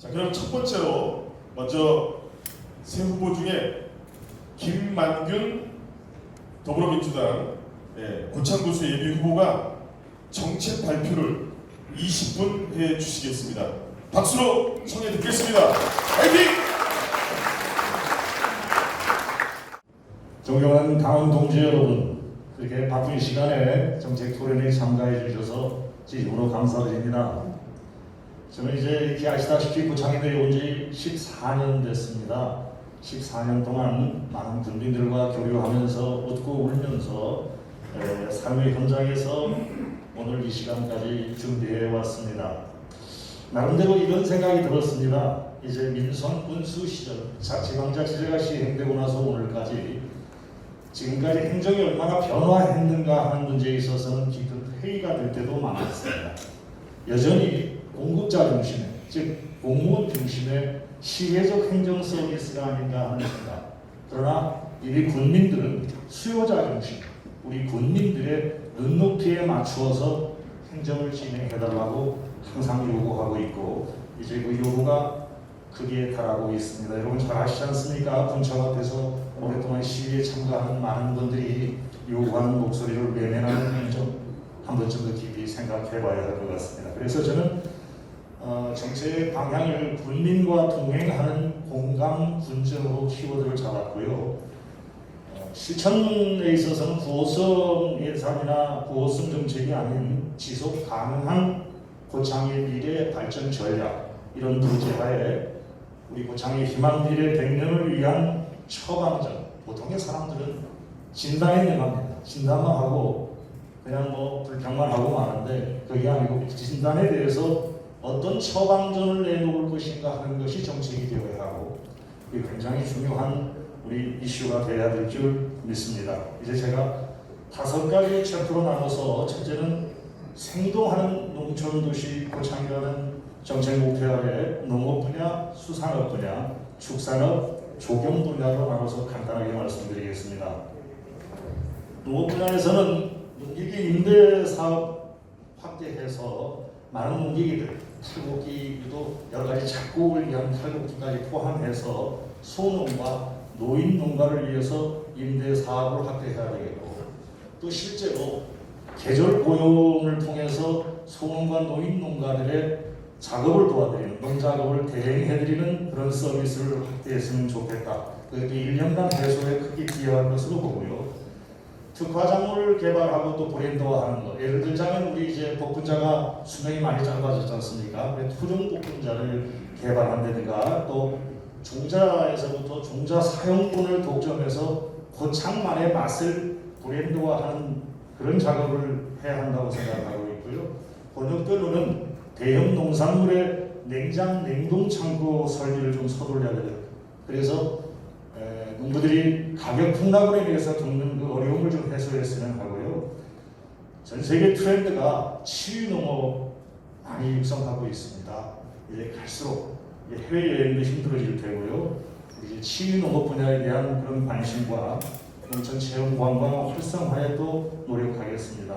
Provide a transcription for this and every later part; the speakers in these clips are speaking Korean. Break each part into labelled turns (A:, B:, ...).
A: 자, 그럼 첫 번째로 먼저 새 후보 중에 김만균 더불어민주당 고창군수 예비 후보가 정책 발표를 20분 해 주시겠습니다. 박수로 청해 듣겠습니다. 화이팅!
B: 존경하는 당원 동지 여러분, 이렇게 바쁜 시간에 정책 토론에 참가해 주셔서 진심으로 감사드립니다. 저는 이제 이렇게 아시다시피 고창에 온 지 14년 됐습니다. 14년 동안 많은 군민들과 교류하면서 웃고 울면서 삶의 현장에서 오늘 이 시간까지 준비해 왔습니다. 나름대로 이런 생각이 들었습니다. 이제 민선 군수 시절 지방자치제가 시행되고 나서 오늘까지 지금까지 행정이 얼마나 변화했는가 하는 문제에 있어서는 깊은 회의가 될 때도 많았습니다. 여전히 공급자 중심의, 즉 공무원 중심의 시혜적 행정 서비스가 아닌가 하는 생각. 그러나 우리 군민들은 수요자 중심, 우리 군민들의 눈높이에 맞추어서 행정을 진행해달라고 항상 요구하고 있고, 이제 그 요구가 크게 달하고 있습니다. 여러분 잘 아시지 않습니까? 군청 앞에서 오랫동안 시위에 참가하는 많은 분들이 요구하는 목소리를 외면하는 점 한 번쯤 더 깊이 생각해봐야 할 것 같습니다. 그래서 저는 정책 방향을 군민과 동행하는 공감 군정으로 키워드를 잡았고요. 실천에 있어서는 구호성 예산이나 구호성 정책이 아닌 지속 가능한 고창의 미래 발전 전략, 이런 부제하에 우리 고창의 희망 미래 100년을 위한 처방전. 보통의 사람들은 진단에 능합니다. 진단만 하고 그냥 불평만 하고 마는데, 그게 아니고 진단에 대해서 어떤 처방전을 내놓을 것인가 하는 것이 정책이 되어야 하고, 이게 굉장히 중요한 우리 이슈가 되어야 될 줄 믿습니다. 이제 제가 5가지 챕터로 나눠서, 첫째는 생동하는 농촌도시 고창이라는 정책 목표하에 농업 분야, 수산업 분야, 축산업, 조경 분야로 나눠서 간단하게 말씀드리겠습니다. 농업 분야에서는 농기계 임대 사업 확대해서 많은 농기계들, 탈곡기도 여러 가지 작곡을 위한 탈곡기까지 포함해서 소농가, 노인 농가를 위해서 임대 사업을 확대해야 되겠고, 또 실제로 계절 고용을 통해서 소농가, 노인 농가들의 작업을 도와드리는, 농작업을 대행해드리는 그런 서비스를 확대했으면 좋겠다. 그것도 1년간 해소에 크게 기여할 것으로 보고요. 특화작물을 개발하고 또 브랜드화하는 것. 예를 들자면 우리 이제 복분자가 수명이 많이 짧아졌지 않습니까? 토종 복분자를 개발한다든가, 또 종자에서부터 종자 사용권을 독점해서 고창만의 맛을 브랜드화하는 그런 작업을 해야 한다고 생각하고 있고요. 번역별로는 대형 농산물의 냉장, 냉동 창고 설비를 좀 서둘러야 돼요. 그래서 농부들이 가격 폭락으로 인해서 겪는 그 어려움을 좀 해소했으면 하고요. 전 세계 트렌드가 치유농업 많이 육성하고 있습니다. 이제 갈수록 해외여행도 힘들어질 테고요. 이제 치유농업 분야에 대한 그런 관심과 농촌 체험 관광 활성화에 또 노력하겠습니다.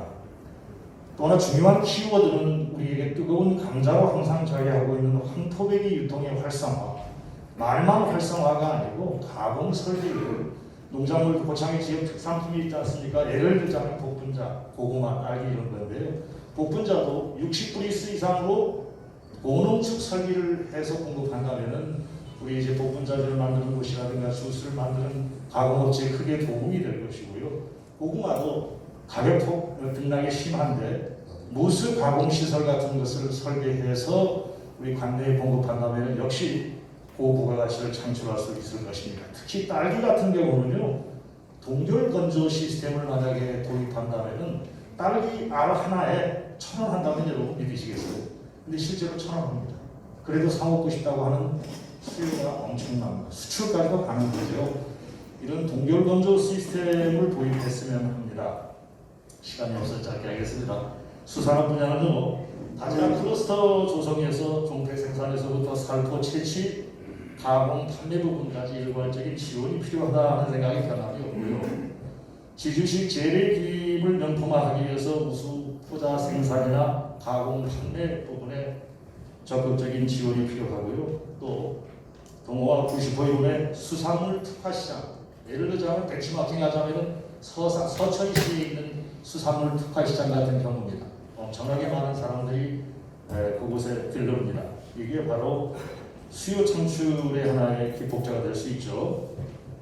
B: 또 하나 중요한 키워드는 우리에게 뜨거운 감자로 항상 자리하고 있는 황토배기 유통의 활성화. 말만 활성화가 아니고 가공 설비를, 농작물 고창의 지역 특산품이 있지 않습니까? 예를 들자면 복분자, 고구마, 딸기 이런 건데, 복분자도 60브리스 이상으로 고농축 설비를 해서 공급한다면은 우리 이제 복분자를 만드는 곳이라든가 주스를 만드는 가공업체에 크게 도움이 될 것이고요. 고구마도 가격폭 등락이 심한데 무스 가공 시설 같은 것을 설계해서 우리 관내에 공급한다면 역시 고부가가치를 창출할 수 있을 것입니다. 특히 딸기 같은 경우는요, 동결 건조 시스템을 만약에 도입한다면 딸기 알 하나에 1,000원 한다면 여러분 믿으시겠어요? 근데 실제로 1,000원입니다. 그래도 사 먹고 싶다고 하는 수요가 엄청납니다. 수출까지도 가는 거죠. 이런 동결 건조 시스템을 도입했으면 합니다. 시간이 없어서 짧게 하겠습니다. 수산업 분야는요, 다재한 클러스터 조성에서 종태 생산에서부터 살포 채취, 가공, 판매 부분까지 일괄적인 지원이 필요하다 하는 생각이 변함이 없고요. 지주식 재래 기입을 명품화하기 위해서 무수 포자 생산이나 가공, 판매 부분에 적극적인 지원이 필요하고요. 또 동호와 95일의 수산물 특화 시장, 예를 들자면 백치마킹 하자면 서천시에 있는 수산물 특화 시장 같은 경우입니다. 엄청나게 많은 사람들이 그곳에 들릅니다. 이게 바로 수요 창출의 하나의 기폭제가 될 수 있죠.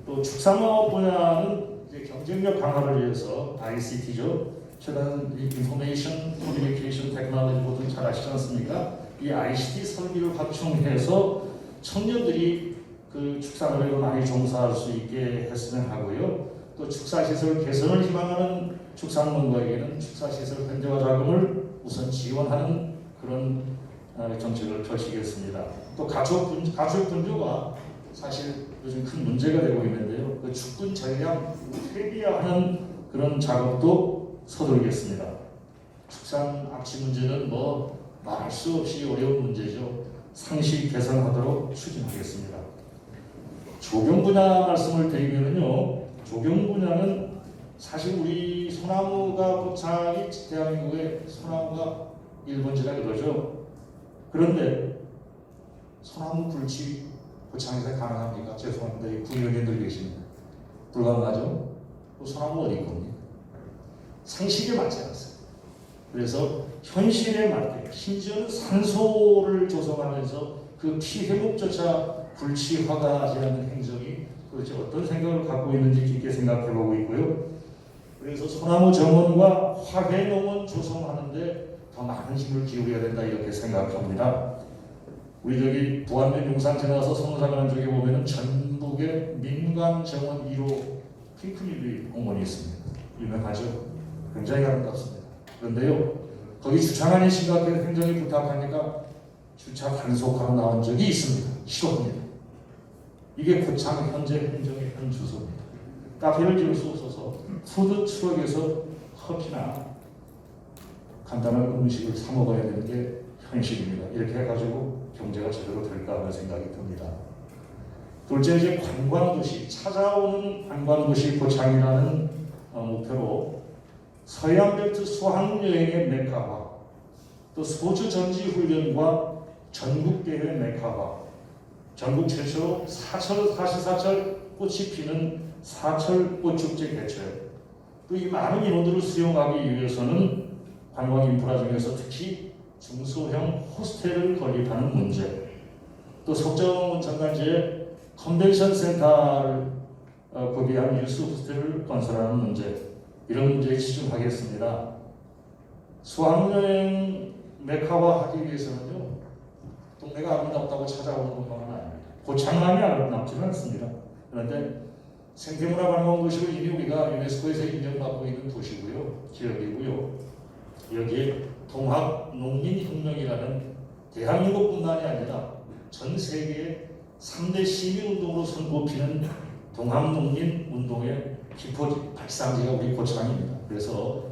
B: 또 축산업 분야는 이제 경쟁력 강화를 위해서 ICT죠. 최근 인포메이션 커뮤니케이션 테크놀로지 모두 잘 아시지 않습니까? 이 ICT 설비를 확충해서 청년들이 그 축산업에 많이 종사할 수 있게 했으면 하고요. 또 축사시설 개선을 희망하는 축산농가에게는 축사시설 현대화 자금을 우선 지원하는 그런 정책을 펼치겠습니다. 또 가축 분조가 사실 요즘 큰 문제가 되고 있는데요. 그 축분 전량 폐기화하는 그런 작업도 서두르겠습니다. 축산 악취 문제는 뭐 말할 수 없이 어려운 문제죠. 상시 개선하도록 추진하겠습니다. 조경 분야 말씀을 드리면요. 조경 분야는 사실 우리 소나무가 고창이 대한민국의 소나무가 1번지라 그러죠. 그런데 소나무 불치 고창에서 가능합니까? 죄송합니다. 이 국민의원들 계십니다. 불가능하죠? 또 소나무 어디 있겁니까? 상식에 맞지 않습니다. 그래서 현실에 맞게 심지어는 산소를 조성하면서 그 피해목조차 불치 허가하지 않는 행정이 도대체 어떤 생각을 갖고 있는지 깊게 생각해보고 있고요. 그래서 소나무 정원과 화훼농원 조성하는데 더 많은 힘을 기울여야 된다 이렇게 생각합니다. 우리 저기 부안면 용산 지나서 성사관 쪽에 보면은 전북의 민간 정원 1호 핑크밀리 공원이 있습니다. 유명하죠. 굉장히 아름답습니다. 그런데요, 거기 주차장이 심각해서 행정이 부탁하니까 주차 단속하러 나온 적이 있습니다. 싫어합니다. 이게 고창 현재 행정의 현 주소입니다. 카페를 지을 수 없어서 푸드 트럭에서 커피나 간단한 음식을 사 먹어야 되는 게 현실입니다. 이렇게 해가지고 경제가 제대로 될까 하는 생각이 듭니다. 둘째, 이제 관광도시, 찾아오는 관광도시 고창이라는 목표로 서해안벨트 수학여행의 메카화, 또 스포츠 전지 훈련과 전국대회 메카화, 전국 최초 사시사철 꽃이 피는 사철 꽃축제 개최, 또 이 많은 인원들을 수용하기 위해서는 관광 인프라 중에서 특히 중소형 호스텔을 건립하는 문제, 또 석정 전단지에 컨벤션 센터를 구비한 유스 호스텔을 건설하는 문제, 이런 문제에 집중하겠습니다. 수학여행 메카화하기 위해서는요, 동네가 아름답다고 찾아오는 것만은 아닙니다. 고창만이 아름답지는 않습니다. 그런데 생태문화관광도시로 이미 우리가 유네스코에서 인정받고 있는 도시고요, 지역이고요. 여기에 동학농민혁명이라는 대한민국뿐만이 아니라 전 세계의 3대 시민운동으로 손꼽히는 동학농민운동의 기포 발상지가 우리 고창입니다. 그래서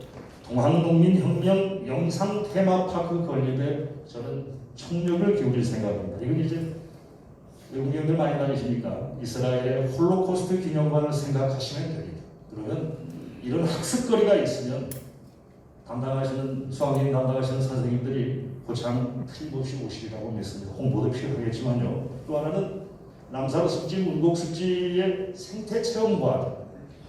B: 동학농민혁명 영상 테마파크 건립에 저는 총력을 기울일 생각입니다. 이건 이제 외국인들 많이 다니시니까 이스라엘의 홀로코스트 기념관을 생각하시면 됩니다. 그러면 이런 학습거리가 있으면 수학여행 담당하시는 선생님들이 고창 틀림없이 오시리라고 믿습니다. 홍보도 필요하겠지만요. 또 하나는 남사로 습지, 문곡 습지의 생태체험관,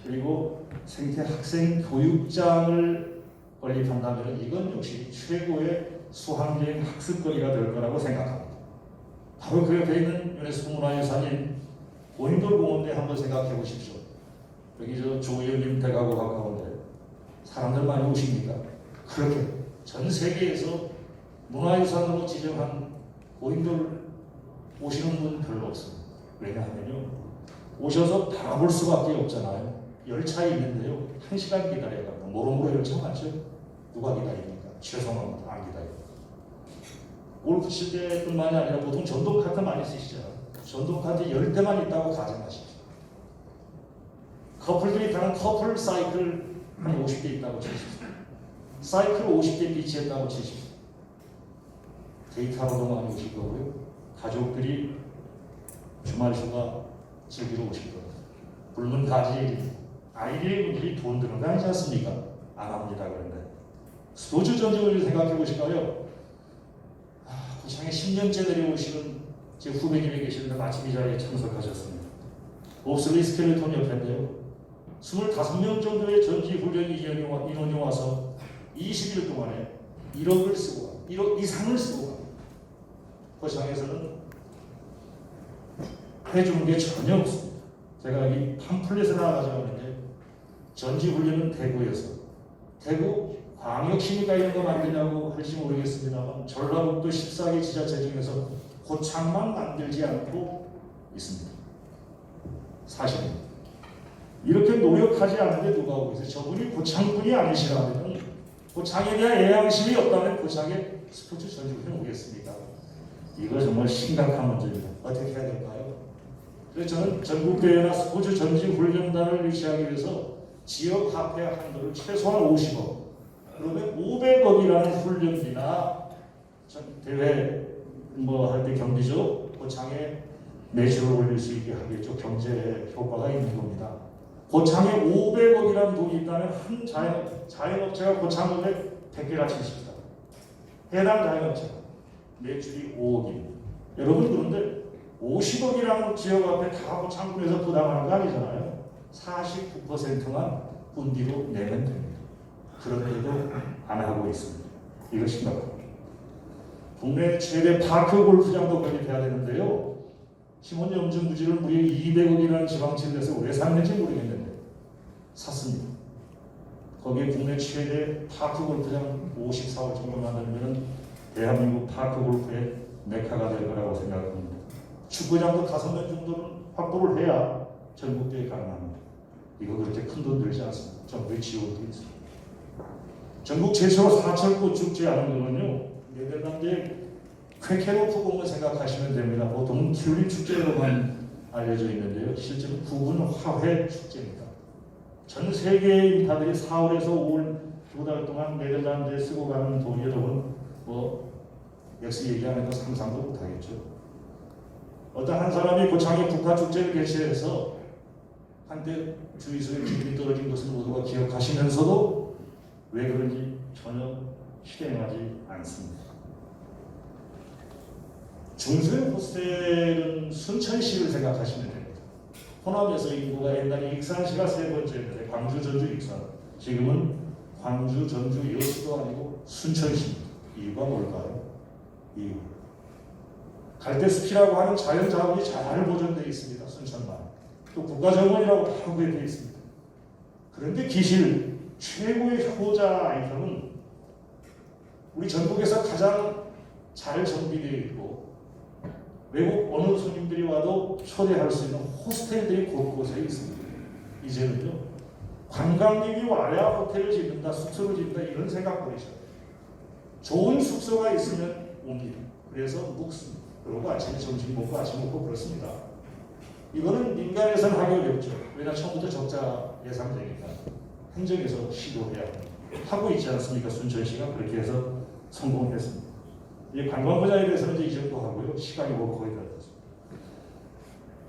B: 그리고 생태학생 교육장을 건립한다면 이건 역시 최고의 수학여행 학습거리가 될 거라고 생각합니다. 바로 그 옆에 있는 유네스코 문화유산인 고인돌공원에 한번 생각해 보십시오. 여기 저 조의원님 댁하고 가까운데 사람들 많이 오십니까? 그렇게 전 세계에서 문화유산으로 지정한 고인돌 오시는 분 별로 없습니다. 왜냐하면요, 오셔서 바라볼 수밖에 없잖아요. 열차에 있는데요, 1시간 기다려야 합니다. 모로모로 열차 맞죠? 누가 기다립니까? 죄송합니다. 안 기다립니다. 골프 칠 때뿐만이 아니라 보통 전동 카트 많이 쓰시잖아요. 전동 카트 10대만 있다고 가정하십시오. 커플들이 타는 커플 사이클 한 50대 있다고 치십시오. 사이클 50대 비치했다고 치십시오. 데이트하러도 많이 오실 거고요. 가족들이 주말 휴가 즐기러 오실 거예요. 붉은 가지 아이들의 분들이 돈 드는 거 아니지 않습니까? 안 합니다. 그런데 스포츠 전지훈련 생각해 보실까요? 고창에 10년째 내려오시는 제 후배님이 계시는데 마침 이 자리에 참석하셨습니다. 옵슬리 스켈레톤 옆인데요. 25명 정도의 전지 훈련 인원이 와서 20일 동안에 1억을 쓰고 1억 이상을 쓰고 갑니다. 고창에서는 해주는 게 전혀 없습니다. 제가 이 팜플렛을 하나 가져왔는데 전지 훈련은 대구에서 대구 광역시니까 이런 거 만드냐고 할지 모르겠습니다만 전라북도 14개 지자체 중에서 고창만 만들지 않고 있습니다. 사실입니다. 이렇게 노력하지 않는데 누가 오고 있어요? 저분이 고창분이 아니시라면 고창에 대한 애양심이 없다면 고창에 스포츠 전지훈련 오겠습니까? 이거 정말 심각한 문제입니다. 어떻게 해야 될까요? 그래서 저는 전국대회나 스포츠 전지훈련단을 유치하기 위해서 지역 화폐 한도를 최소한 50억 그러면 500억이라는 훈련비나 대회 할 때 경비죠. 고창에 매출을 올릴 수 있게 하겠죠. 경제 효과가 있는 겁니다. 고창에 500억이라는 돈이 있다면 한 자영업체가 고창을 100개나 칩시다. 해당 자영업체가 매출이 5억입니다. 여러분 그런데 50억이라는 지역 앞에 다 고창군에서 부담하는 거 아니잖아요. 49%만 군비로 내면 됩니다. 그런데도 안 하고 있습니다. 이거 심각합니다. 국내 최대 파크 골프장도 건립해야 되는데요. 심원 염증 부지를 무려 200억이라는 지방채를 내서 왜 샀는지 모르겠는데 샀습니다. 거기에 국내 최대 파크 골프장 54억 정도 만들면 대한민국 파크 골프의 메카가 될 거라고 생각합니다. 축구장도 5년 정도는 확보를 해야 전국대회 가능합니다. 이거 그렇게 큰 돈 들지 않습니다. 정부의 지원도 있습니다. 전국 최초로 사철꽃 축제 하는 거는요. 네덜란드의 쾌케로프 공원 생각하시면 됩니다. 보통은 튤립 축제로만 알려져 있는데요. 실제로 부분 화훼 축제입니다. 전 세계의 인파들이 4월에서 5월 2달 동안 네덜란드에 쓰고 가는 돈이 여러분 역시 얘기하는 거 상상도 못하겠죠. 어떤 한 사람이 고창에 국가축제를 개최해서 한때 주의소의 기분이 떨어진 것을 모두가 기억하시면서도 왜 그런지 전혀 실행하지 않습니다. 중소형 호스텔은 순천시를 생각하시면 됩니다. 호남에서 인구가 옛날에 익산시가 세 번째였는데 광주, 전주, 익산. 지금은 광주, 전주, 여수도 아니고 순천시입니다. 이유가 뭘까요? 이유. 갈대숲이라고 하는 자연자원이 잘 보존되어 있습니다. 순천만. 또 국가정원이라고 바로 되어 있습니다. 그런데 기실 최고의 효자 아이템은 우리 전국에서 가장 잘 정비되어 있고 외국 어느 손님들이 와도 초대할 수 있는 호스텔들이 곳곳에 있습니다. 이제는요 관광객이 와야 호텔을 짓는다, 숙소를 짓는다 이런 생각 버리셔야 돼요. 좋은 숙소가 있으면 옵니다. 그래서 묵습니다. 그러고 아침에 점심 먹고 아침 먹고 그렇습니다. 이거는 민간에서는 하기 어렵죠. 왜냐 처음부터 적자 예상되니까 행정에서 시도해야 합니다. 하고 있지 않습니까? 순천시가 그렇게 해서 성공했습니다. 이 관광부자에 대해서는 이제 이 정도 하고요. 시간이 거의 다 됐습니다.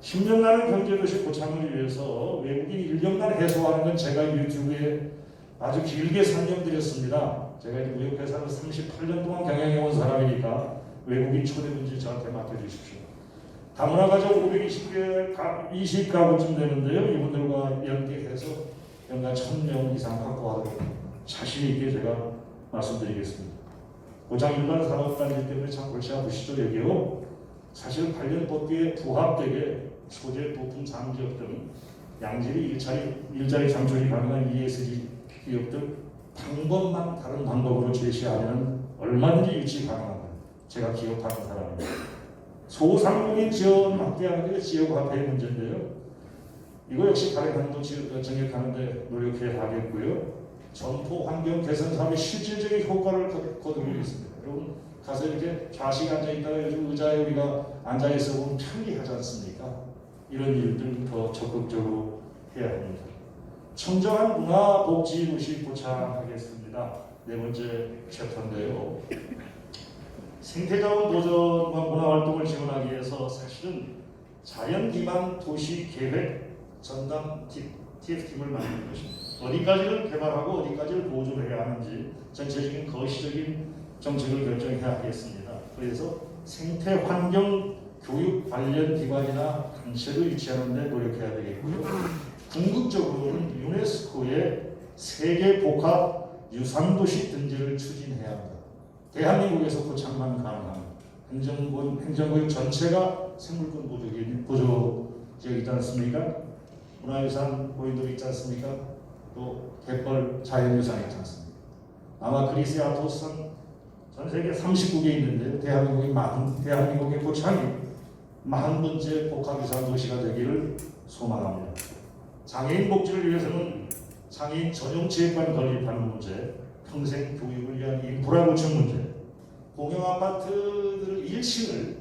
B: 10년간의 경제도시 고창을 위해서 외국인 1년간 해소하는 건 제가 유튜브에 아주 길게 설명드렸습니다. 제가 이제 무역회사를 38년 동안 경영해온 사람이니까 외국인 초대 문제 저한테 맡겨주십시오. 다문화 가족 520가구쯤 되는데요. 이분들과 연계해서 연간 1000명 이상 확보하도록 자신 있게 제가 말씀드리겠습니다. 고창 일반 산업단지 때문에 참 골치 아프시죠 여기요. 사실 관련 법규에 부합되게 소재, 부품, 장지업 등 양질의 일자리 창출이 가능한 ESG 기업들 방법만 다른 방법으로 제시하면 얼마든지 유치 가능합니다. 제가 기업하는 사람입니다. 소상공인 지원 확대하는 게 지역화폐의 문제인데요. 이거 역시 가래한도 정액하는데 노력해야 하겠고요. 점포 환경 개선 사업의 실질적인 효과를 거두고 있습니다. 여러분 가서 이렇게 좌식 앉아 있다가 요즘 의자에 우리가 앉아 있어 보면 편리하지 않습니까? 이런 일들 더 적극적으로 해야 합니다. 청정한 문화복지도시 고창하겠습니다. 네 번째 챕터인데요. 생태자원 보존과 문화활동을 지원하기 위해서 사실은 자연 기반 도시 계획 전담 TF팀을 만드는 것입니다. 어디까지를 개발하고 어디까지를 보존해야 하는지 전체적인 거시적인 정책을 결정해야 하겠습니다. 그래서 생태 환경 교육 관련 기관이나 단체를 유치하는 데 노력해야 되겠고요. 궁극적으로는 유네스코의 세계 복합 유산도시 등재를 추진해야 합니다. 대한민국에서 고창만 가능한 행정구역 전체가 생물권 보조 지역 있지 않습니까? 문화유산 보유도 있지 않습니까? 또 갯벌 자연유산 있지 않습니까? 아마 그리스의 아토스산 전 세계 39개 있는데요. 대한민국의 고창이 40번째 복합유산 도시가 되기를 소망합니다. 장애인 복지를 위해서는 장애인 전용 체육관 건립하는 문제, 평생 교육을 위한 인프라 구축 문제, 공영 아파트들 1층을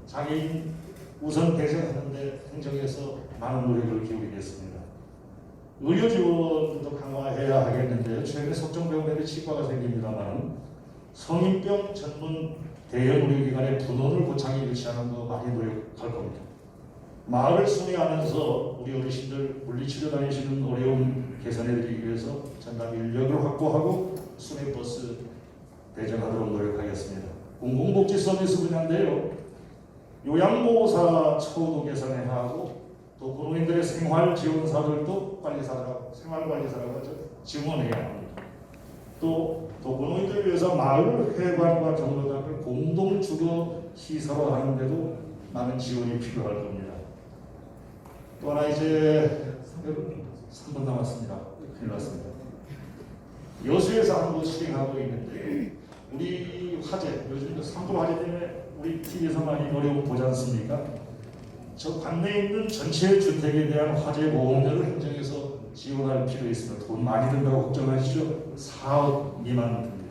B: 장애인 우선 배정하는데 행정에서 많은 노력을 기울이겠습니다. 의료 지원도 강화해야 하겠는데요. 최근에 석정병원에 치과가 생깁니다만 성인병 전문 대형 의료기관의 분원을 고창에 유치하는 거 많이 노력할 겁니다. 마을을 순회하면서 우리 어르신들 물리치료 다니시는 어려움 개선해드리기 위해서 전담 인력을 확보하고 순회버스 배정하도록 노력하겠습니다. 공공복지 서비스 분야인데요. 요양보호사 처우도 개선해야 하고 또 국민들의 생활지원사들도 생활관리사라고 하죠. 지원해야 합니다. 또 도구노인들을 위해서 마을 회관과 경로당을 공동 주거 시설화하는 데도 많은 지원이 필요할 겁니다. 또 하나 이제 3분 남았습니다. 큰일 났습니다. 여수에서 한번 실행하고 있는데 우리 화재, 요즘 산불 화재 때문에 우리 TV에서 많이 어려움 보지 않습니까? 저 관내에 있는 전체 주택에 대한 화재 보험료를 행정에서 지원할 필요 있습니다. 돈 많이 든다고 걱정하시죠? 4억 미만 듭니다.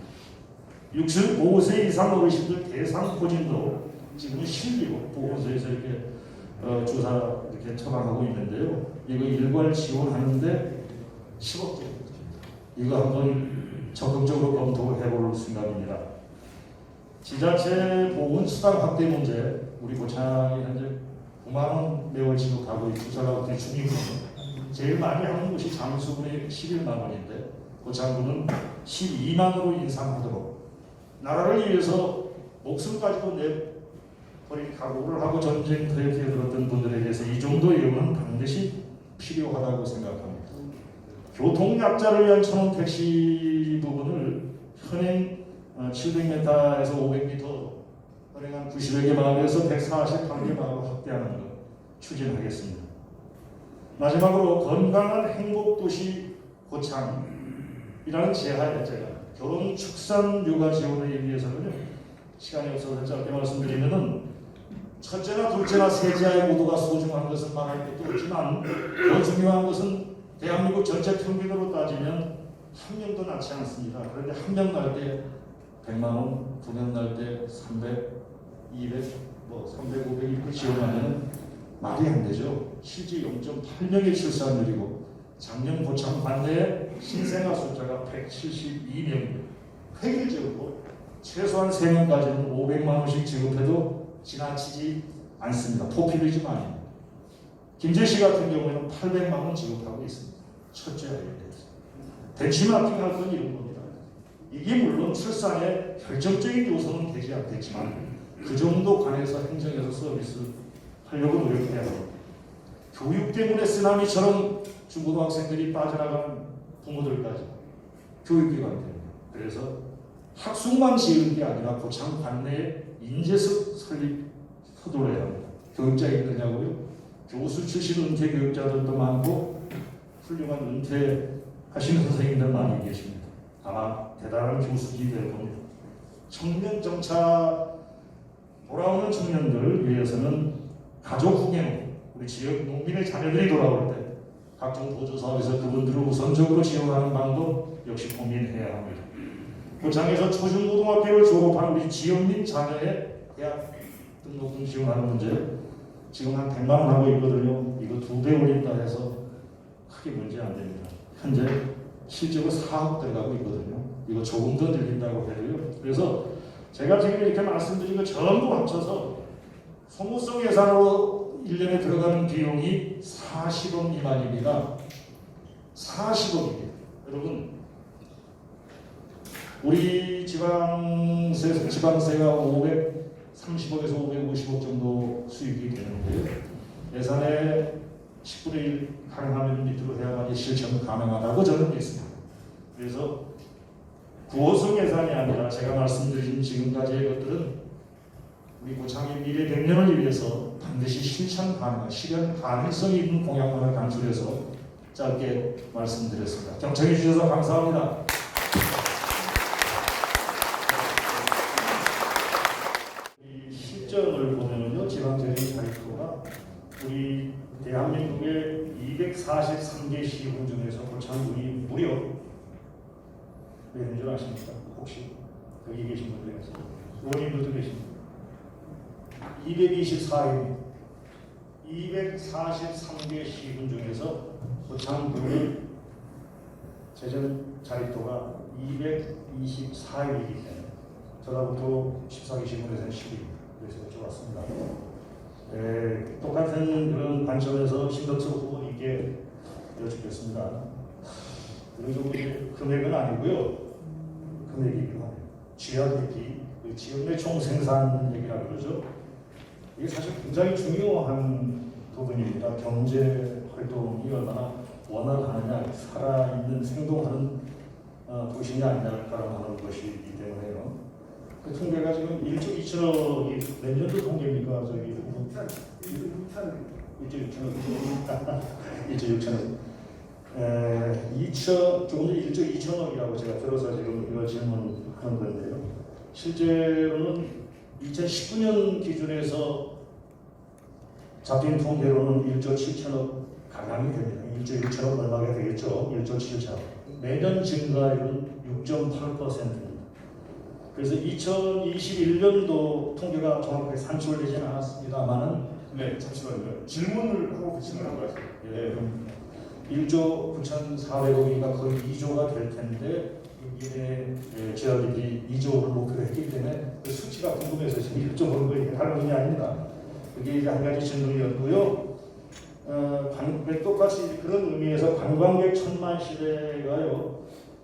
B: 65세 이상 어르신들 대상 포진도 지금은 실비로 보건소에서 이렇게 조사 이렇게 처방하고 있는데요. 이거 일괄 지원하는데 10억대. 이거 한번 적극적으로 검토해 볼 생각입니다. 지자체 보건수당 확대 문제, 우리 고창이 현재 9만 원 매월 지급하고 주사가 중이거든요. 제일 많이 하는 곳이 장수군의 11만 원인데 고창군은 12만으로 인상하도록 나라를 위해서 목숨까지도 내버릴 각오를 하고 전쟁터에 뛰어들었던 분들에 대해서 이 정도 예우는 반드시 필요하다고 생각합니다. 교통약자를 위한 천원 택시 부분을 현행 700m에서 500m 현행한 90여 개 마을에서 148개 마을로 확대하는 것 추진하겠습니다. 마지막으로 건강한 행복도시 고창이라는 제하에 제가 결혼, 축산, 육아 지원을 위해서는요. 시간이 없어서 짧게 말씀드리면은 첫째나 둘째나 셋째의 모두가 소중한 것은 말할 것도 없지만 더 중요한 것은 대한민국 전체 평균으로 따지면 한 명도 낳지 않습니다. 그런데 한 명 낳을 때 100만 원, 두 명 낳을 때 300, 200, 300, 500 이렇게 지원하면 말이 안 되죠. 실제 0.8명의 출산율이고 작년 고창 관내의 신생아 숫자가 172명입니다. 획일적으로 최소한 3명까지는 500만 원씩 지급해도 지나치지 않습니다. 포퓰리즘 아닙니다. 김제시 같은 경우에는 800만 원 지급하고 있습니다. 첫째 아이에 대해서. 벤치마킹할 건 이런 겁니다. 이게 물론 출산의 결정적인 요소는 되지 않겠지만 그 정도 관해서 행정에서 서비스 하려고 노력해야 합니다. 교육 때문에 쓰나미처럼 중고등학생들이 빠져나가는 부모들까지 교육기관 때문에. 그래서 학술만 지은 게 아니라 고창 관내에 인재석 설립 서둘러야 합니다. 교육자 있느냐고요? 교수 출신 은퇴 교육자들도 많고 훌륭한 은퇴하신 선생님들 많이 계십니다. 아마 대단한 교수들이 될 겁니다. 청년 정차 돌아오는 청년들을 위해서는 가족 후계로 우리 지역 농민의 자녀들이 돌아올 때 각종 보조 사업에서 그분들을 우선적으로 지원하는 방법 역시 고민해야 합니다. 고창에서 초중고등학교를 졸업한 우리 지역민 자녀의 대학 등록금 지원하는 문제 지금 한 100만 원 하고 있거든요. 이거 2배 올린다 해서 크게 문제 안 됩니다. 현재 실제로 4억 들어가고 있거든요. 이거 조금 더 늘린다고 해도요. 그래서 제가 지금 이렇게 말씀드린 거 전부 합쳐서 소모성 예산으로 1년에 들어가는 비용이 40억 미만입니다. 40억입니다. 여러분 우리 지방세가 530억에서 550억 정도 수익이 되는데요. 예산의 10분의 1 가능하면 밑으로 해야만 실천 가능하다고 저는 믿습니다. 그래서 구호성 예산이 아니라 제가 말씀드린 지금까지의 것들은 우리 고창의 미래 100년을 위해서 반드시 실천 가능한 실현 가능성이 있는 공약만을 간주해서 짧게 말씀드렸습니다. 경청해 주셔서 감사합니다. 이 실정을 보면요, 지방재정 자립도가 우리 대한민국의 243개 시군 중에서 고창군이 무려 몇 년 줄 아십니까? 혹시 여기 계신 분들 중에서 의원님들도 계십니까? 224인 243개 시군 중에서 고창군의 재정 자립도가 224일이기 때문에 저다부터 14개 시군에서는 10위입니다. 그래서 여쭤봤습니다. 똑같은 그런 관점에서 신덕수 후보님께 여쭙겠습니다. 그리고 금액은 아니고요. 금액이기도 하네요. GRDP, 지역 내 총생산 얘기라 그러죠. 이게 사실 굉장히 중요한 부분입니다. 경제 활동이 얼마나 원활하느냐, 살아있는 생동하는 도시냐 아니냐라는 것이기 때문에요. 그 통계가 지금 1조 2천억이 몇 년도 통계입니까? 저기 1조 6천억. 1조 6천억. 조금 전 1조 2천억이라고 제가 들어서 지금 이거 질문하는 건데요. 실제로는 2019년 기준에서 잡힌 통계로는 1조 7천억 가량이 됩니다. 1조 6천억 얼마가 되겠죠? 1조 7천억. 매년 증가율은 6.8%입니다. 그래서 2021년도 통계가 정확하게 산출되지는 않았습니다만은
A: 네, 잠시만요. 질문을 하고 질문한 거예요.
B: 예, 1조 9,400억이니까 거의 2조가 될 텐데 이게 GRDP 2조를 목표로 했기 때문에 그 수치가 궁금해서 지금 1조 보는 거 다른 의미 아닙니다. 그게 이제 한 가지 질문이었고요. 똑같이 그런 의미에서 관광객 1,000만 시대가요.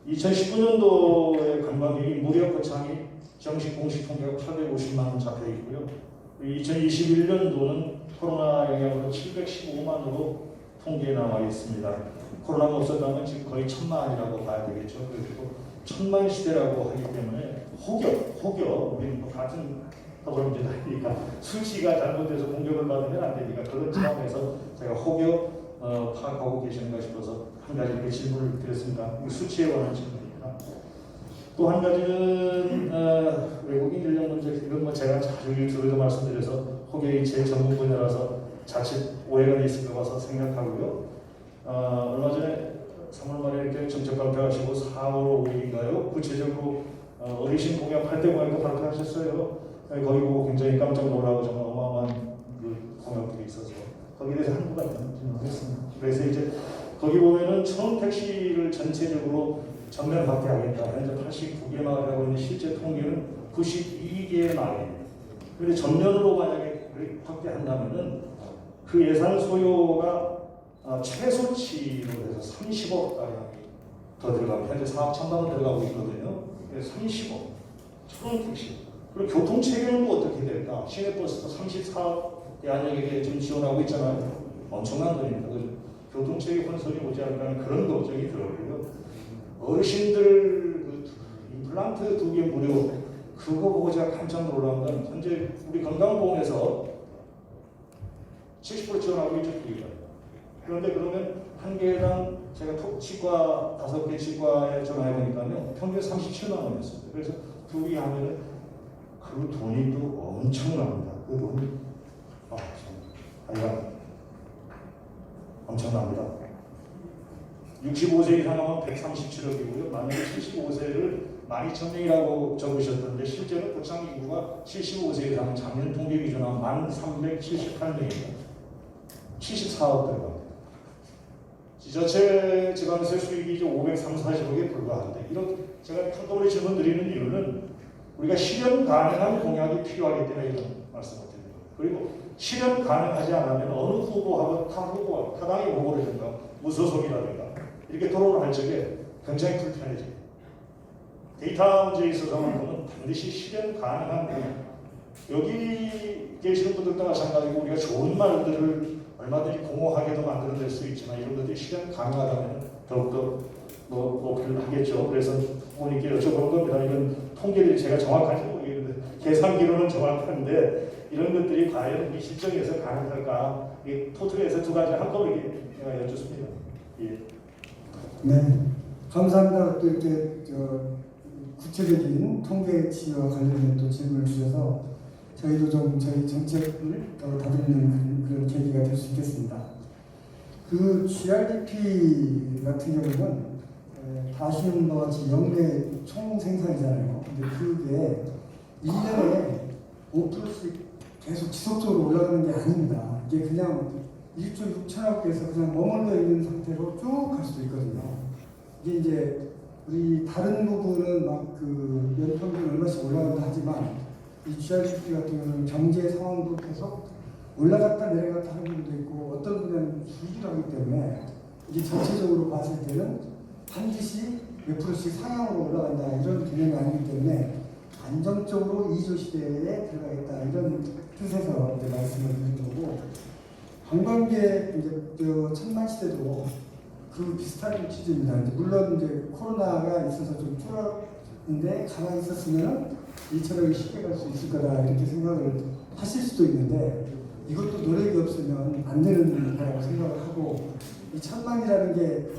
B: 2019년도에 관광객이 무려 고창이 정식 공식 통계가 850만 원 잡혀 있고요. 2021년도는 코로나 영향으로 715만으로 통계에 나와 있습니다. 코로나가 없었다면 지금 거의 1,000만이라고 봐야 되겠죠. 그리고 1,000만 시대라고 하기 때문에 혹여 우리는 같은 더불어민주당이니까 수치가 잘못돼서 공격을 받으면 안 되니까 그런 차원에서 제가 혹여 파악하고 계시는가 싶어서 한 가지 이렇게 질문을 드렸습니다. 수치에 관한 질문입니다. 또 한 가지는 외국인 인력 문제, 이건 뭐 제가 자주 유튜브에도 말씀드려서 혹여 제 전문 분야라서 자칫 오해가 있을까 봐서 생각하고요. 얼마 전에 3월 말에 이렇게 정책 발표하시고 4월 5일인가요? 구체적으로 어르신 공약 8대 공약도 발표하셨어요. 거기 보고 굉장히 깜짝 놀라고 정말 어마어마한 그 공약들이 있어서 거기에 대해서 한 부분 질문했습니다. 그래서 이제 거기 보면은 청택시를 전체적으로 전면 확대하겠다. 현재 89개 마을을 하고 있는 실제 통계는 92개의 마을입니다. 그런데 전면으로 만약에 확대한다면은 그 예산 소요가 최소치로 해서 30억 가량이 더 들어갑니다. 현재 4억 1천만 원 들어가고 있거든요. 30억. 청택시. 그리고 교통 체계는 또 어떻게 될까? 시내버스도 34억 대한역에게 지금 지원하고 있잖아요. 엄청난 돈입니다. 교통 체계 혼선이 오지 않을까는 그런 걱정이 들어요. 어르신들 그 임플란트 2개 무료 그거 보고 제가 깜짝 놀란 건 현재 우리 건강보험에서 70% 지원하고 있죠. 그런데 그러면 한 개당 제가 치과 5개 치과에 전화해 보니까요 평균 37만 원이었습니다. 그래서 2개 하면은 그 돈이 또 엄청납니다. 그 돈이 하여간 엄청납니다. 65세 이상 하면 137억이고요. 만약에 75세를 12,000명이라고 적으셨던데 실제로 고창 인구가 75세 이상은 작년 통계 기준으로 1,378명입니다. 74억 들어갑니다. 지자체 지방세 수익이 540억에 불과한데 이런 제가 한꺼번에 질문 드리는 이유는 우리가 실현 가능한 공약이 필요하기 때문에 이런 말씀을 드립니다. 그리고 실현 가능하지 않으면 어느 후보하고 타 후보와 타당의 후보라든가 무소속이라든가 이렇게 토론을 할 적에 굉장히 불편해집니다. 데이터 문제에 있어서만큼은 반드시 실현 가능한 분야. 여기 계시는 분들도 마찬가지고 우리가 좋은 말들을 얼마든지 공허하게도 만들어낼 수 있지만 이런 것들이 실현 가능하다면 더욱더 어필을 하겠죠. 그래서 부모님께 여쭤보는 겁니다. 이런 통계들이 제가 정확한지 모르겠는데 계산기로는 정확한데 이런 것들이 과연 우리 실정에서 가능할까? 이 토트에서 두 가지 한꺼번에 제가 여쭙습니다. 예.
C: 네, 감사합니다. 또 이렇게 구체적인 통계치와 관련된 또 질문을 주셔서 저희도 좀 저희 정책을 더 다듬는 그런 계기가 될 수 있겠습니다. 그 GRDP 같은 경우는 다 아시는 바와 같이 역내 총 생산이잖아요. 근데 그게 1년에 5%씩 계속 지속적으로 올라가는 게 아닙니다. 이게 그냥 1조 6천억 개에서 그냥 머물러 있는 상태로 쭉 갈 수도 있거든요. 이게 이제 우리 다른 부분은 막 그 연평균 얼마씩 올라간다 하지만 이 GRDP 같은 경우는 경제 상황도 계속 올라갔다 내려갔다 하는 부분도 있고 어떤 분야는 주기도 하기 때문에 이게 전체적으로 봤을 때는 반드시 몇 프로씩 상향으로 올라간다 이런 개념이 아니기 때문에 안정적으로 2조 시대에 들어가겠다 이런 뜻에서 이제 말씀을 드린 거고 관광객 이제 1000만 시대도 그 비슷한 취지입니다. 이제 물론 이제 코로나가 있어서 좀 줄었는데 가만히 있었으면 이처럼 쉽게 갈 수 있을 거다 이렇게 생각을 하실 수도 있는데 이것도 노력이 없으면 안 되는 거라고 생각을 하고 이 1000만이라는 게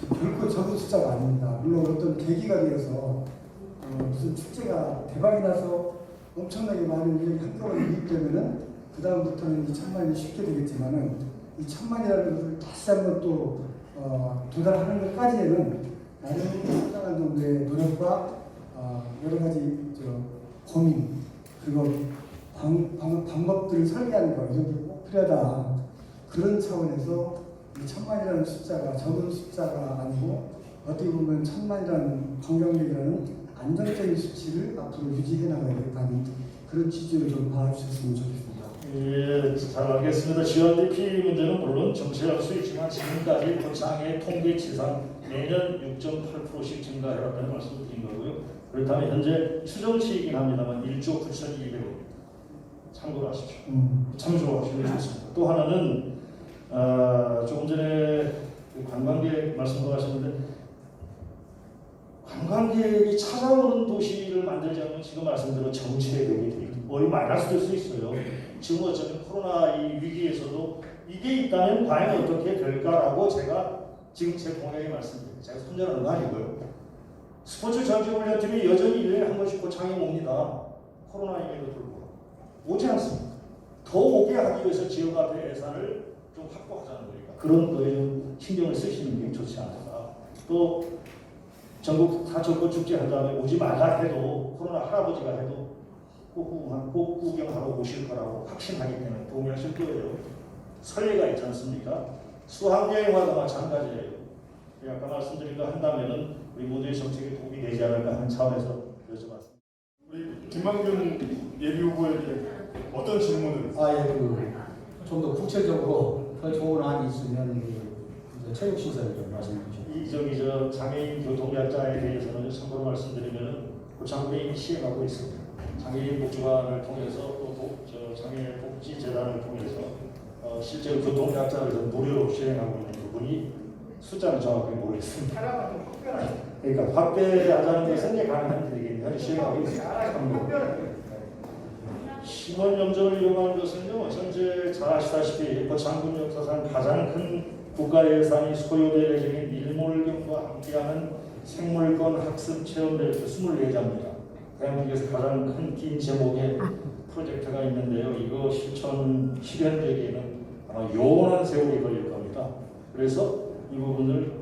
C: 결코 적은 숫자가 아닙니다. 물론 어떤 계기가 되어서 무슨 축제가 대박이 나서 엄청나게 많은 인력이 한꺼번에 유입되면은 그 다음부터는 이 1000만이 쉽게 되겠지만은 이 1000만이라는 것을 다시 한번 또 도달하는 것까지에는 나름 상당한 정도의 노력과 여러 가지 고민 그리고 방법들을 설계하는 거 이런 게 꼭 필요하다. 그런 차원에서 이 1000만이라는 숫자가 적은 숫자가 아니고 어떻게 보면 1000만이라는 관광객이라는 안정적인 수치를 앞으로 유지해 나가야겠다는 그런 취지로 좀 봐주셨으면 좋겠습니다.
B: 예, 잘 알겠습니다. GRDP 문제는 물론 정체할 수 있지만 지금까지 고창의 통계치상 매년 6.8%씩 증가해왔다는 말씀을 드린 거고요. 그렇다면 현재 추정치이긴 합니다만 1조 9,200억 참고로 하십시오. 참조하시면 좋습니다. 또 하나는 조금 전에 관광객 말씀도 하셨는데 관광객이 찾아오는 도시를 만들자면 지금 말씀대로 정체력이 머리 많이 수도 수 있어요. 지금 어쩌면 코로나 이 위기에서도 이게 있다면 과연 어떻게 될까라고 제가 지금 제 공약에 말씀드립니다. 제가 손절하는 거 아니고요. 스포츠 전지훈련팀이 여전히 1년에 한 번씩 고창에 옵니다. 코로나임에도 불구하고 오지 않습니다. 더 오게 하기 위해서 지역 앞에 예산을 좀 확보하자는 거니까 그런 거에 좀 신경을 쓰시는 게 좋지 않을까. 또 전국 다 전국 축제 한 다음에 오지 말라 해도 코로나 할아버지가 해도 꼭 구경하러 오실 거라고 확신하기 때문에 동의하실 거예요. 설레가 있지 않습니까? 수학여행과도 마찬가지예요. 아까 말씀드린 거 한다면은 우리 모두의 정책에 도움이 되지 않을까 하는 차원에서 여쭤봤습니다.
A: 우리 김만균 예비 후보에게 어떤 질문을?
D: 좀 더 구체적으로 더 좋은 안이 있으면 체육시설 좀 말씀해 주시죠.
B: 장애인 교통약자에 대해서는 참고로 말씀드리면 고창군이 시행하고 있습니다. 장애인 복지관을 통해서 또 장애복지재단을 통해서 실제로 교통약자를 무료로 시행하고 있는 부분이 숫자는 정확하게 모르겠습니다. 그러니까 확대하자는 것은 가능한 일이긴 현재 시행하고 있습니다. 신원 영접을 이용하는 것은요, 현재 잘 아시다시피 고창군 역사상 가장 큰 국가 예산이 소요될 예정인 일몰경과 함께하는 생물권 학습 체험대회 24장입니다. 대한민국에서 가장 큰 긴 제목의 프로젝트가 있는데요. 이거 실현되기에는 아마 영원한 세월이 걸릴 겁니다. 그래서 이 부분을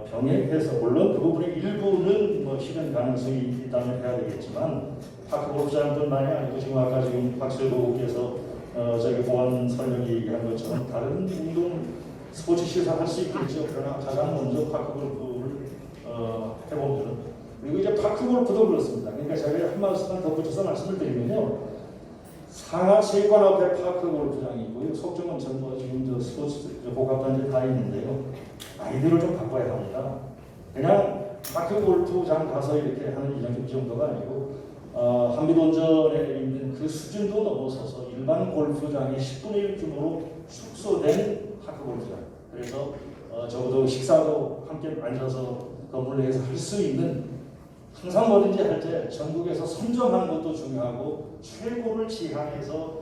B: 병행해서 물론 그 부분의 일부는 실현 가능성이 있다면 해야 되겠지만 파크골프장뿐만이 아니고 지금 아까 박철구 의원께서 보안 설명 얘기한 것처럼 다른 운동 스포츠 시설 할 수 있겠죠. 그러나 가장 먼저 파크골프를 해보면 그리고 이제 파크골프도 그렇습니다. 그러니까 제가 한 말씀만 덧붙여서 말씀을 드리면요. 상하 체육관 앞에 파크골프장이 있고요. 속정은 전부 지금 스포츠 복합단지 다 있는데요. 아이디어를 좀 바꿔야 합니다. 그냥 학교 골프장 가서 이렇게 하는 이 정도가 아니고 한미동전에 있는 그 수준도 넘어서서 일반 골프장의 10분의 1 규모로 축소된 학교 골프장. 그래서 적어도 식사도 함께 앉아서 건물 내에서 할 수 있는, 항상 뭐든지 할 때 전국에서 선정한 것도 중요하고 최고를 지향해서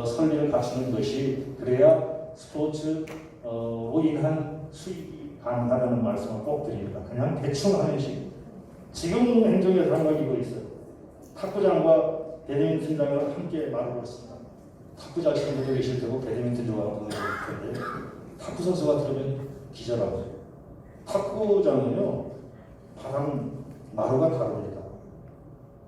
B: 설비를 갖추는 것이, 그래야 스포츠로 인한 수익이 가능하다는 말씀을 꼭 드립니다. 그냥 대충 하는 식. 지금 행정에서 한 가지 이거 있어요. 탁구장과 배드민턴장을 함께 마루를 씁니다. 탁구 자시는 분도 계실 테고 배드민턴 좋아하는 분도 계실 텐데, 탁구 선수가 들으면 기절하고, 탁구장은요 바람 마루가 다릅니다.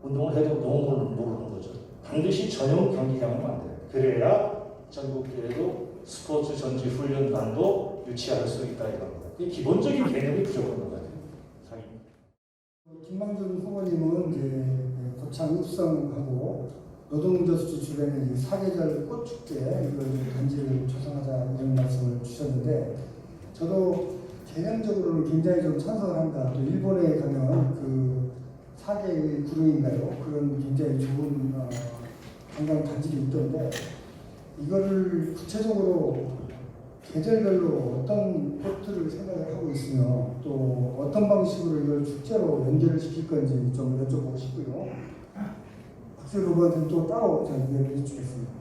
B: 운동을 해도 너무 모르는 거죠. 반드시 전용 경기장을 만들어요. 그래야 전국대회도 스포츠 전지 훈련단도 유치할 수 있다 이겁니다. 이 기본적인 개념이 부족한 것 같아요.
C: 김만준 후보님은 이제 고창 읍성하고 노동저수지 주변에 사계절 꽃축제 이걸 단지를 조성하자 이런 말씀을 주셨는데, 저도 개념적으로는 굉장히 좀 찬성을 합니다. 또 일본에 가면 그 사계의 구름인가요? 그런 굉장히 좋은 관광 단지도 있던데, 이거를 구체적으로 계절별로 어떤 꽃들을 생각을 하고 있으며 또 어떤 방식으로 이걸 축제로 연결을 시킬 건지 좀 여쭤보고 싶고요. 박세일 후보한테는 또 따로 이야기해 주겠습니다.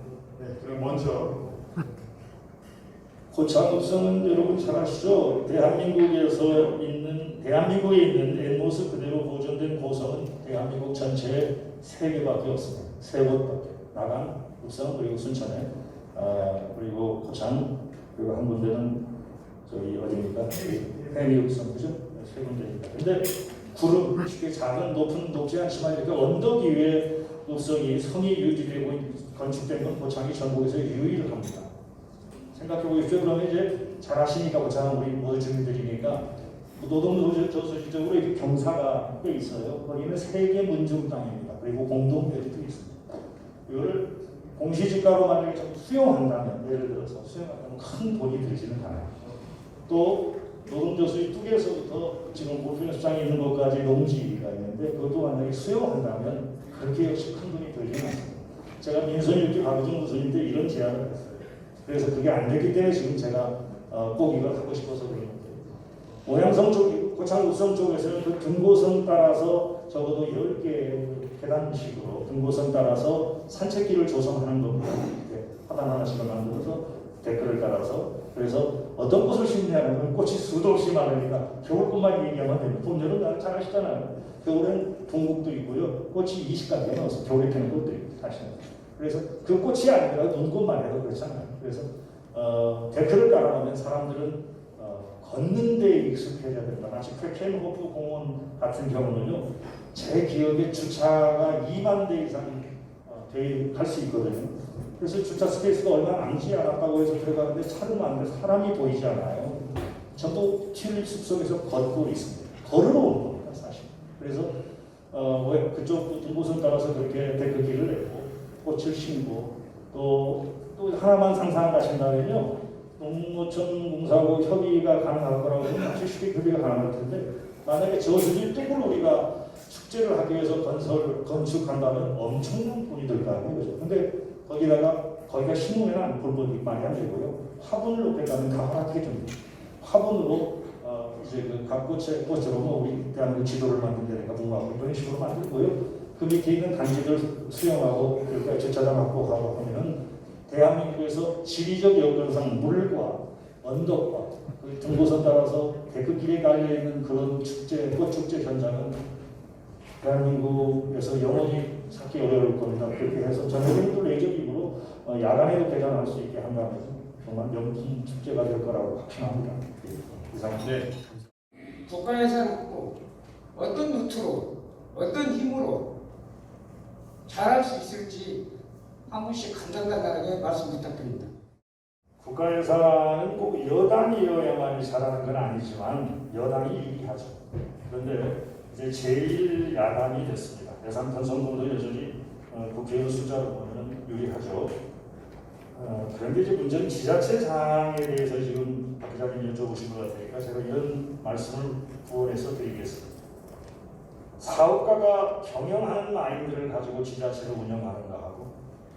A: 네, 그럼 먼저
B: 고창읍성은 여러분 잘 아시죠? 대한민국에 있는 옛모습 그대로 보존된 고성은 대한민국 전체에 3개밖에 없습니다. 3곳밖에. 나간, 읍성, 그리고 순천에, 그리고 고창, 그리고 한 군데는 저기 어디입니까? 해미읍성, 그죠? 3군데입니다. 근데 구름, 쉽게 작은 높지 않지만 이렇게 언덕 위에 읍성이 성이 유지되고 건축된 건 고창이 전국에서 유일합니다. 생각해 보십시오. 그러면 이제 잘 아시니까 고창 우리 모두 주민들이니까 노동저수지적으로 이렇게 경사가 꽤 있어요. 거기는 세계 문중 땅입니다. 그리고 공동묘지도 있습니다. 이거를 공시지가로 만약에 수용한다면, 예를 들어서 수용한다면 큰 돈이 들지는 않아요. 또 노동저수지 뚝에서부터 지금 골프연습장이 있는 것까지 농지가 있는데, 그것도 만약에 수용한다면 그렇게 역시 큰 돈이 들지는 않습니다. 제가 민선일기 박우정 무선인데 이런 제안을 했어요. 그래서 그게 안 되기 때문에 지금 제가 꼭 이걸 하고 싶어서 그런 건데, 모양성 쪽, 고창 읍성 쪽에서는 그 등고선 따라서 적어도 10개의 계단식으로 등고선 따라서 산책길을 조성하는 겁니다. 이렇게 화단 하나씩을 만들어서 댓글을 따라서. 그래서 어떤 꽃을 심냐면 꽃이 수도 없이 많으니까 겨울꽃만 얘기하면 됩니다. 봄, 여름 날 잘 아시잖아요. 겨울엔 동국도 있고요. 꽃이 20가지가 나와서 겨울에 피는 꽃도 있고 사실은. 그래서 그 꽃이 아니라 눈꽃만 해도 그렇잖아요. 그래서 데크를 깔아놓으면 사람들은 걷는 데 익숙해져야 된다. 마치 쾌켄호프 공원 같은 경우는요, 제 기억에 주차가 2만 대 이상 갈 수 있거든요. 그래서 주차 스페이스가 얼마 남지 않았다고 해서 들어가는데 차도 많은데 사람이 보이지 않아요. 전부 튤립 숲속에서 걷고 있습니다. 걸으러 온 겁니다, 사실. 그래서 그쪽 등고선 따라서 그렇게 데크길을 내고 꽃을 심고, 또 하나만 상상하신다면요, 농어촌 공사하고 협의가 가능할 거라고 하면 아주 쉽게 협의가 가능할 텐데, 만약에 저수지 뚝을 우리가 축제를 하기 위해서 건축한다면 엄청난 돈이 들 거 아니에요, 그죠? 근데 거기가 신문에는 볼복이 많이 안 되고요. 화분을 놓겠다면 다 허락해 줍니다. 화분으로 이제 그 각 꽃으로 우리 대한민국 지도를 만든다니까 문화하고 이런 식으로 만들고요. 그 밑에 있는 단지들 수용하고 그러니까 주차장 확보하고 하면은 대한민국에서 지리적 여건상 물과 언덕과 그 등고선 따라서 데크길에 깔려있는 그런 축제, 꽃축제 현장은 대한민국에서 영원히 찾기 어려울 겁니다. 그렇게 해서 전국민도 레이저빔으로 야간에도 개장할 수 있게 한다면 정말 명품 축제가 될 거라고 확신합니다. 이상입니다.
A: 네.
E: 국가에서 어떤 루트로, 어떤 힘으로 잘할 수 있을지 한 분씩 간단하게 말씀 부탁드립니다.
B: 국가 예산은 꼭 여당이어야만 잘하는 건 아니지만 여당이 유리하죠. 그런데 이제 제일 야당이 됐습니다. 예산 편성금도 여전히 국회의원 숫자로 보면 유리하죠. 그런데 이제 문제는 지자체 상황에 대해서 지금 박 기자님 여쭤보신 것 같으니까 제가 이런 말씀을 부원해서 드리겠습니다. 사업가가 경영하는 마인드를 가지고 지자체를 운영하는가 하고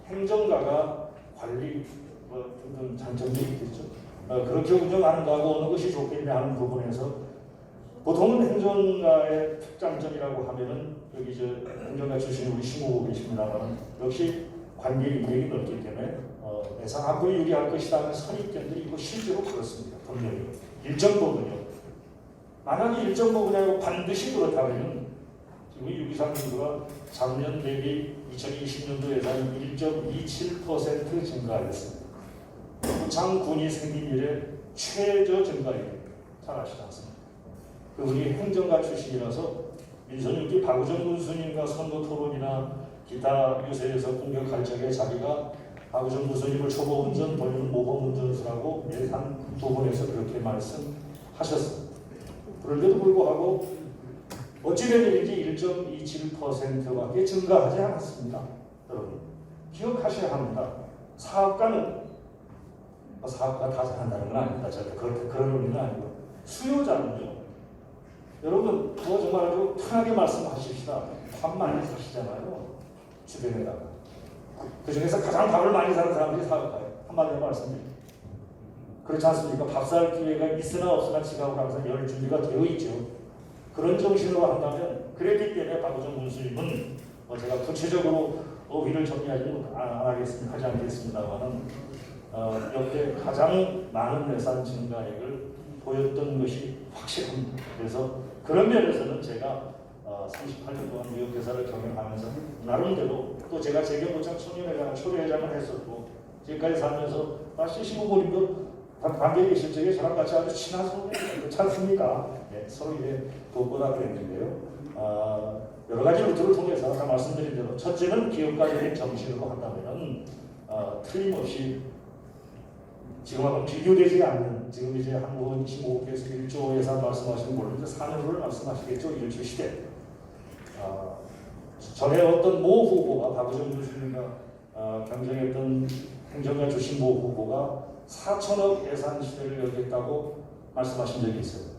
B: 행정가가 관리 등등 장점들이 있겠죠. 그렇게 운영하는가 하고 어느 것이 좋겠냐 하는 부분에서 보통은 행정가의 특장점이라고 하면은 여기 행정가 출신 우리 신고고 계십니다만 역시 관계 인맥이 넓기 때문에 예상 앞으로 유리할 것이다 하는 선입견들이 있고 실제로 그렇습니다. 분명히 일정 부분이요. 만약에 일정 부분이 아니고 반드시 그렇다면 지금 유기상 인구가 작년 대비 2020년도 예산이 1.27% 증가했습니다. 부창군이 생긴 이래 최저 증가율입니다. 잘 아시지 않습니까? 그분이 행정가 출신이라서 민선윤기 박우정 군수님과 선거 토론이나 기타 유세에서 공격할 적에 자기가 박우정 군수님을 초보 운전, 본인은 모범 운전수라고 예산 부분에서 그렇게 말씀하셨습니다. 그런데도 불구하고 어찌된 일인지 1.27%밖에 증가하지 않았습니다. 여러분 기억하셔야 합니다. 사업가는 사업가 다 잘한다는 건 아닙니다. 절대 그런 의미는 아니고 수요자는요. 여러분 그거 정말 아주 편하게 말씀하십시다. 밥 많이 사시잖아요. 주변에다가 그 중에서 가장 밥을 많이 사는 사람들이 사업가예요. 한마디로 말씀드립니다. 그렇지 않습니까? 밥 살 기회가 있으나 없으나 지갑을 항상 열 준비가 되어 있죠. 그런 정신으로 한다면 그랬기 때문에 박우정 군수님은 제가 구체적으로 위를 정리하지는 하지 않겠습니다만 역대 가장 많은 예산 증가액을 보였던 것이 확실합니다. 그래서 그런 면에서는 제가 38년 동안 무역회사를 경영하면서 나름대로 또 제가 재경구청 청년회장, 초대회장을 했었고 지금까지 살면서 신고모님도 관계에 계실 적에 저랑 같이 아주 친한 선배님 그렇지 않습니까? 네, 서로 이제 돕고다 그랬는데요. 여러 가지 루트를 통해서 아까 말씀드린 대로 첫째는 기업가적인 정신으로 한다면 틀림없이 지금하고 비교되지 않는 지금 이제 한국은 25억에서 1조 예산 말씀하시는 물론 이제 산후를 말씀하시겠죠. 1조 시대. 전에 어떤 모 후보가 박우정 교수님과 경쟁했던 행정가 주신 모 후보가 4천억 예산 시대를 열겠다고 말씀하신 적이 있어요.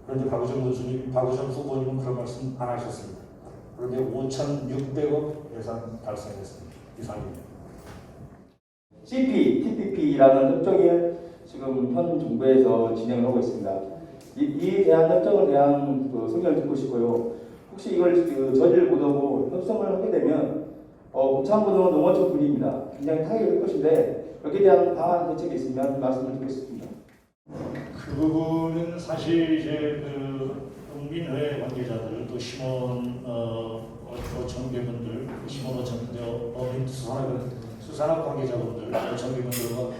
B: 그런데 박우정 후보님은 그런 말씀 안 하셨습니다. 그런데 5,600억 예산 달성했습니다. 이상입니다.
F: CPTPP라는 협정을 지금 현 정부에서 진행을 하고 있습니다. 이에 대한 협정에 대한 소견을 듣고 싶고요. 혹시 이걸 저지를 못하고 협상을 하게 되면 부창고등어 농어촌 분입니다. 굉장히 타격이 될 것인데 여기에 대한 방안 대책이 있으면 말씀을 듣고 싶습니다.
B: 그 부분은 사실 이제 국민회 관계자들 또 심원 어청계분들 심원 어민 수산업 관계자분들 어청계분들과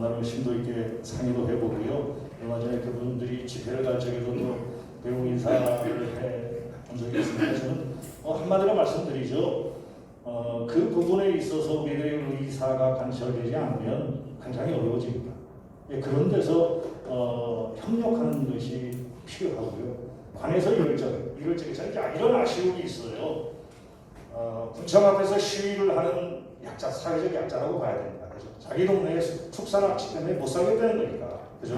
B: 나름 심도 있게 상의도 해보고요. 얼마 전에 그분들이 집회를 갈 적에도 또 배우 인사를 해본 적이 있습니다. 저는 한마디로 말씀드리죠. 그 부분에 있어서 우리들의 의사가 관철되지 않으면 굉장히 어려워집니다. 그런 데서 협력하는 것이 필요하고요. 관에서 이럴 적에 저는 이런 아쉬움이 있어요. 군청 앞에서 시위를 하는 약자, 사회적 약자라고 봐야 됩니다. 그죠? 자기 동네에 축산업체 때문에 못 살겠다는 거니까. 그죠?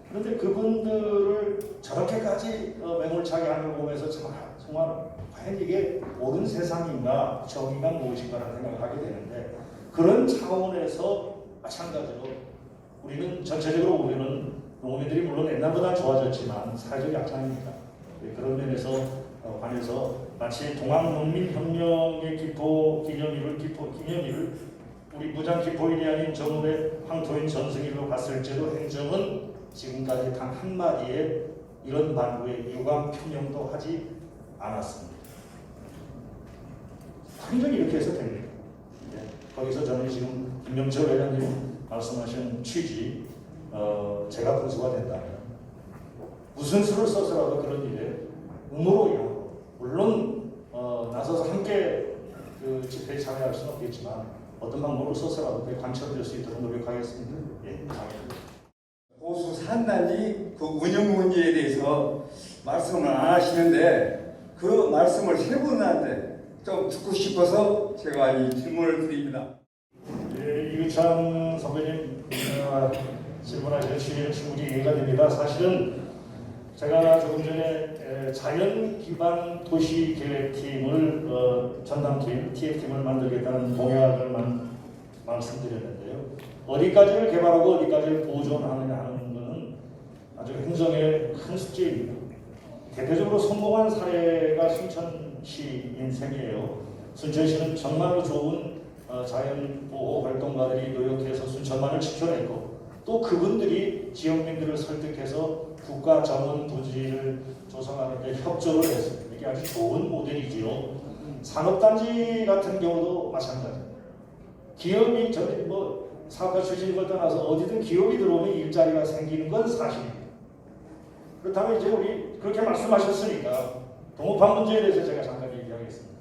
B: 그런데 그분들을 저렇게까지 매몰차게 하는 걸 보면서 정말 과연 이게 옳은 세상인가, 정의가 무엇인가라는 생각을 하게 되는데 그런 차원에서 마찬가지로 우리는 전체적으로 보면은 농민들이 물론 옛날보다 좋아졌지만 사회적 약자입니다. 그런 면에서 관해서 마치 동학농민혁명의 기념일을 우리 무장기포일이 아닌 정읍의 황토인 전승일로 봤을 때도 행정은 지금까지 단 한마디의 이런 반구의 유감 표명도 하지 않았습니다. 행정이 이렇게 해서 됩니다. 거기서 저는 지금 김명철 회장님 말씀하신 취지 제가 군수가 된다면 무슨 수를 써서라도 그런 일에 음으로 임하고 물론 나서서 함께 그 집회에 참여할 수는 없겠지만 어떤 방법으로 써서라도 관철될 수 있도록 노력하겠습니다. 예,
G: 보수 산단이 그 운영 문제에 대해서 말씀을 안 하시는데 그 말씀을 세 분한테 좀 듣고 싶어서 제가 이 질문을 드립니다.
B: 예, 이규찬 선배님 질문하신 취지는 충분히 이해가 됩니다. 사실은 제가 조금 전에 자연 기반 도시 계획팀을 전담팀 TF팀을 만들겠다는 공약을 말씀드렸는데요. 어디까지를 개발하고 어디까지를 보존하느냐 하는 것은 아주 행정의 큰 숙제입니다. 대표적으로 성공한 사례가 순천시인 셈이에요. 순천시는 정말로 좋은 자연보호 활동가들이 노력해서 순천만을 지켜냈고 또 그분들이 지역민들을 설득해서 국가 전문 부지를 조성하는 데 협조를 했습니다. 이게 아주 좋은 모델이지요. 산업단지 같은 경우도 마찬가지입니다. 기업이 사업가 추진을 걸 떠나서 어디든 기업이 들어오면 일자리가 생기는 건 사실입니다. 그렇다면 이제 우리 그렇게 말씀하셨으니까 동업한 문제에 대해서 제가 잠깐 얘기하겠습니다.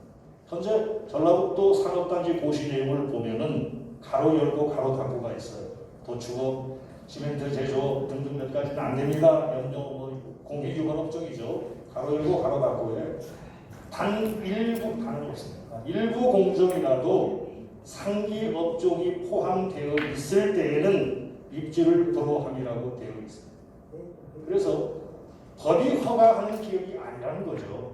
B: 현재 전라북도 산업단지 고시 내용을 보면은 가로 열고 가로 닫고가 있어요. 도축업, 시멘트 제조업 등등 몇 가지는 안 됩니다. 염료, 공해 유관 업종이죠. 가로 열고 가로 닫고에 단 일부 없습니다. 일부 공정이라도 상기 업종이 포함되어 있을 때에는 입주를 불허함이라고 되어 있습니다. 그래서 법이 허가하는 기업이 아니라는 거죠.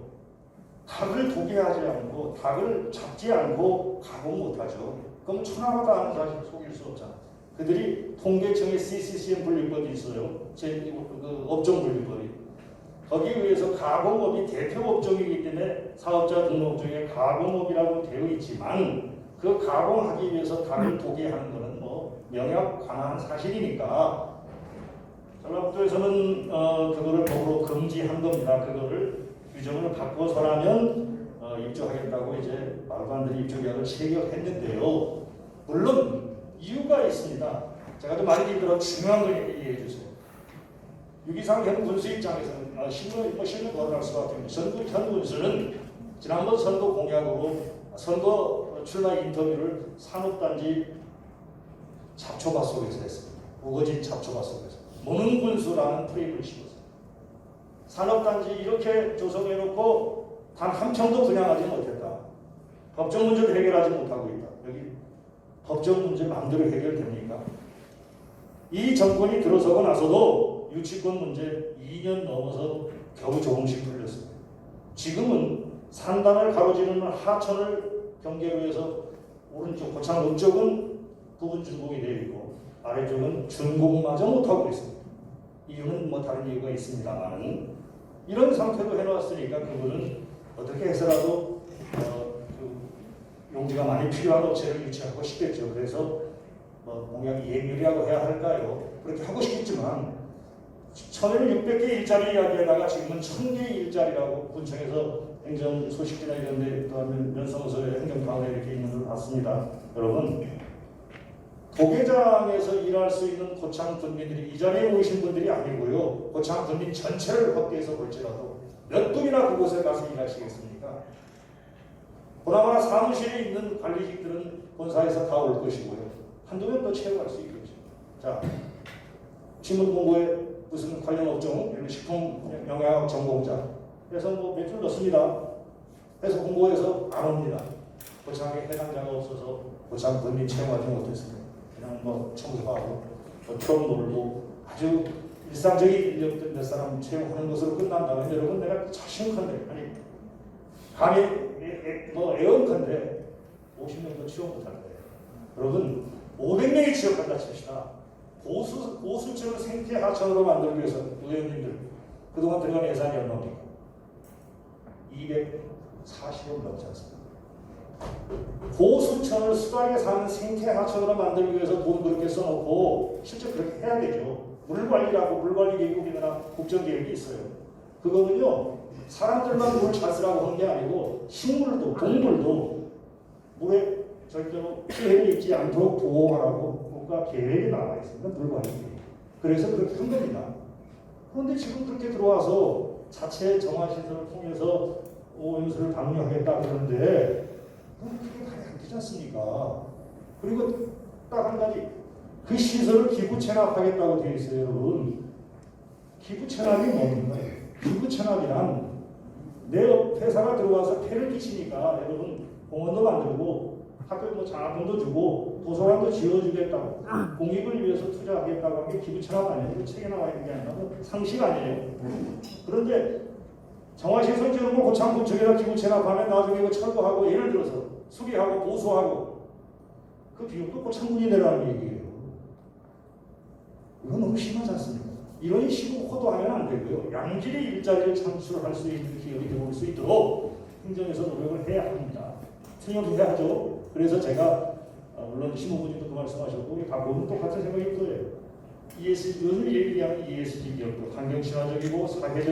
B: 닭을 도개하지 않고 닭을 잡지 않고 가공 못하죠. 그럼 천하마다 하는 사실 속일 수 없잖아. 그들이 통계청의 CCCM 분류법이 있어요. 그 업종 분류법이. 거기에 의해서 가공업이 대표 업종이기 때문에 사업자 등록증에 가공업이라고 되어 있지만 그 가공하기 위해서 닭을 도개하는 것은 명확 관한 사실이니까 전라북도에서는 그거를 법으로 금지한 겁니다. 그거를 규정을 바꿔서라면 입주하겠다고 이제 말도 안 되는 입주 계약을 체결했는데요. 물론 이유가 있습니다. 제가 좀 많이 힘들어 중요한 걸 얘기해 주세요. 6.23 현 군수 입장에서는 신문 거론할 수가 없습니다. 현 군수는 지난번 선거 공약으로 선거 출마 인터뷰를 산업단지 잡초밭 속에서 했습니다. 우거진 잡초밭 속에서. 무능 군수라는 프레임을 씌웠습니다. 산업단지 이렇게 조성해놓고 단 한 평도 분양하지 못했다. 법적 문제를 해결하지 못하고 있다. 여기 법적 문제 마음대로 해결됩니까? 이 정권이 들어서고 나서도 유치권 문제 2년 넘어서 겨우 조금씩 풀렸습니다. 지금은 산단을 가로지르는 하천을 경계로 해서 오른쪽 고창 북쪽은 부분 준공이 되어 있고 아래쪽은 준공마저 못하고 있습니다. 이유는 다른 이유가 있습니다만 이런 상태로 해놓았으니까 그분은 어떻게 해서라도 용지가 많이 필요한 업체를 유치하고 싶겠죠. 그래서 공약이 예밀이라고 해야 할까요? 그렇게 하고 싶겠지만 처음에는 600개 일자리 이야기에다가 지금은 1000개 일자리라고 군청에서 행정 소식지나 이런 데 또는 면성서에 행정방에 이렇게 있는 걸 봤습니다. 여러분 도계장에서 일할 수 있는 고창 군민들이 이 자리에 오신 분들이 아니고요. 고창 군민 전체를 확대해서 볼지라도 몇 분이나 그곳에 가서 일하시겠습니까? 보나마나 사무실에 있는 관리직들은 본사에서 다 올 것이고요. 한두 명 더 채용할 수 있겠죠. 자, 신문 공고에 무슨 관련 업종, 식품 영양학 전공자 그래서 몇 줄 넣습니다. 그래서 공고해서 안 옵니다. 고창에 해당자가 없어서 고창 군민 채용하지 못했습니다. 그냥 청소하고 트럭 놀고 아주 일상적인 인력들 몇 사람 채용하는 것으로 끝난다면 여러분 내가 자신컨대 감히 애언컨대 50명도 취업 못하는데 여러분 500명이 취업한다 칩시다. 보수처를 생태하천으로 만들기 위해서 의원님들 그동안 들어간 예산이 얼마입니까? 240억 넘지 않습니다. 고수천을 수달에 사는 생태하천으로 만들기 위해서 돈 그렇게 써놓고 실제 그렇게 해야 되죠. 물관리라고 물관리계획 우리나라 국정계획이 있어요. 그거는요 사람들만 물 잘 쓰라고 한 게 아니고 식물도 동물도 물에 절대로 피해를 입지 않도록 보호하라고 국가 계획이 나와 있습니다. 물관리 계획. 그래서 그렇게 한 겁니다. 그런데 지금 그렇게 들어와서 자체 정화시설을 통해서 오염수를 방류하겠다 그러는데 그게 말이 안 되지 않습니까? 그리고 딱 한 가지 그 시설을 기부 체납하겠다고 되어 있어요. 여러분 기부 체납이 뭡니까? 기부 체납이란 내 회사가 들어와서 폐를 끼치니까 여러분 공원도 만들고 학교 장학금도 주고 도서관도 기부라도 지어주겠다고 공익을 위해서 투자하겠다고 하는 게 기부 철학 아니에요. 이거 책에 나와 있는 게 아니라 상식 아니에요. 그런데 정화시설 지어놓고 고창군청에다 기부 체납하면 나중에 이거 철거하고 예를 들어서 수리하고 보수하고 그 비용도 고창군이 내라는 얘기예요. 이건 너무 심하지 않습니까? 이런 식으로 호도하면 안 되고요. 양질의 일자리를 창출할 수 있는 기업이 되어올 수 있도록 행정에서 노력을 해야 합니다. 틀림없이 해야죠. 그래서 제가 물론 신호부님도 그 말씀하셨고 우리 박보는 똑같은 생각일 거예요. 요즘 얘기하는 ESG 기업들, 환경친화적이고 사회적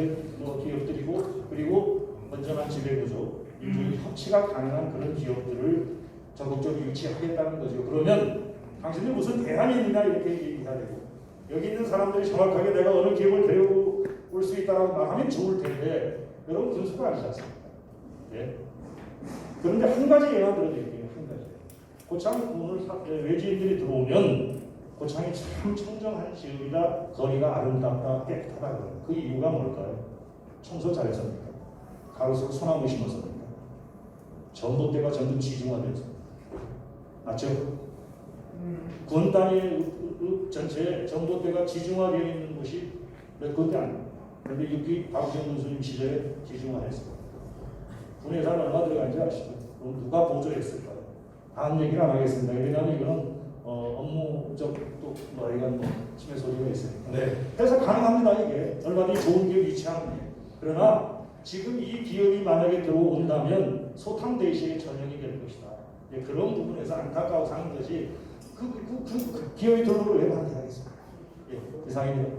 B: 기업들이고 그리고 건전한 지배구조, 인류 협치가 가능한 그런 기업들을 적극적으로 유치하겠다는 거죠. 그러면 당신들 무슨 대안이 있느냐 이렇게 얘기해야 되고 여기 있는 사람들이 정확하게 내가 어느 기업을 데려올 수 있다라고 말하면 좋을 텐데 여러분 분수가 아니지 않습니까? 예? 그런데 한 가지 예만 들어드릴게요. 한 가지. 고창 오늘 외지인들이 들어오면 고창이 참 청정한 지역이다. 거리가 아름답다. 깨끗하다. 그 이유가 뭘까요? 청소 잘해서입니까? 가로수 소나무 심어서입니까? 전봇대가 전부 지중화돼서. 맞죠? 군 단위 전체에 전봇대가 지중화되어 있는 곳이 몇 군데 아닙니다. 그런데 6기 박지원 군수님 시절에 지중화했습니다. 군에 산 얼마 들어간지 아시죠? 그럼 누가 보조했을까요? 다른 얘기는 안 하겠습니다. 왜냐하면 이거는 업무적 또 이건 침해 소리가 있으니까.
A: 네.
B: 그래서 가능합니다. 이게 얼마든지 좋은 기업 유치하는 게. 그러나 지금 이 기업이 만약에 들어온다면 소탕 대시의 전형이 될 것이다. 예, 그런 부분에서 안타까워서 하는 것이 그 기업이 들어오면 왜 반대하겠습니까? 예, 이상입니다.